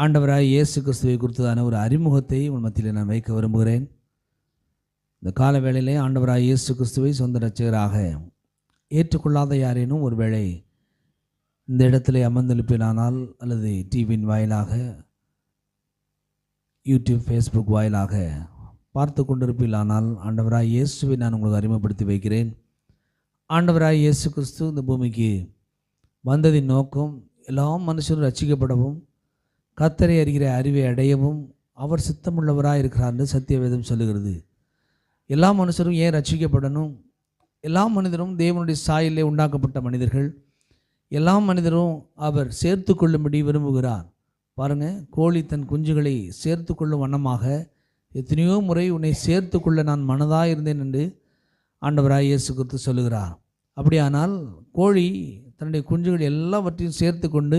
ஆண்டவராய் இயேசு கிறிஸ்துவை குறித்ததான ஒரு அறிமுகத்தை உன் மத்தியில் நான் வைக்க விரும்புகிறேன். இந்த கால வேளையிலே ஆண்டவராய் இயேசு கிறிஸ்துவை சொந்த இரட்சகராக ஏற்றுக்கொள்ளாத யாரேனும் ஒருவேளை இந்த இடத்திலே அமர்ந்திருப்பினானால் அல்லது டிவியின் வாயிலாக, யூடியூப், ஃபேஸ்புக் வாயிலாக பார்த்து கொண்டிருப்பிலானால் ஆண்டவராய் இயேசுவை நான் உங்களுக்கு அறிமுகப்படுத்தி வைக்கிறேன். ஆண்டவராய் இயேசு கிறிஸ்து இந்த பூமிக்கு வந்ததின் நோக்கம் எல்லா மனுஷரும் ரட்சிக்கப்படவும், கர்த்தரை அறிகிற அறிவை அடையவும் அவர் சித்தமுள்ளவராக இருக்கிறார் என்று சத்தியவேதம் சொல்லுகிறது. எல்லா மனுஷரும் ஏன் ரட்சிக்கப்படணும்? எல்லா மனிதரும் தேவனுடைய சாயலிலே உண்டாக்கப்பட்ட மனிதர்கள். எல்லா மனிதரும் அவர் சேர்த்து கொள்ளும்படி விரும்புகிறார். பாருங்கள், கோழி தன் குஞ்சுகளை சேர்த்து கொள்ளும் வண்ணமாக எத்தனையோ முறை உன்னை சேர்த்து கொள்ள நான் மனதாக இருந்தேன் என்று ஆண்டவராய் இயேசு கிறிஸ்து சொல்லுகிறார். அப்படியானால் கோழி தன்னுடைய குஞ்சுகள் எல்லாவற்றையும் சேர்த்து கொண்டு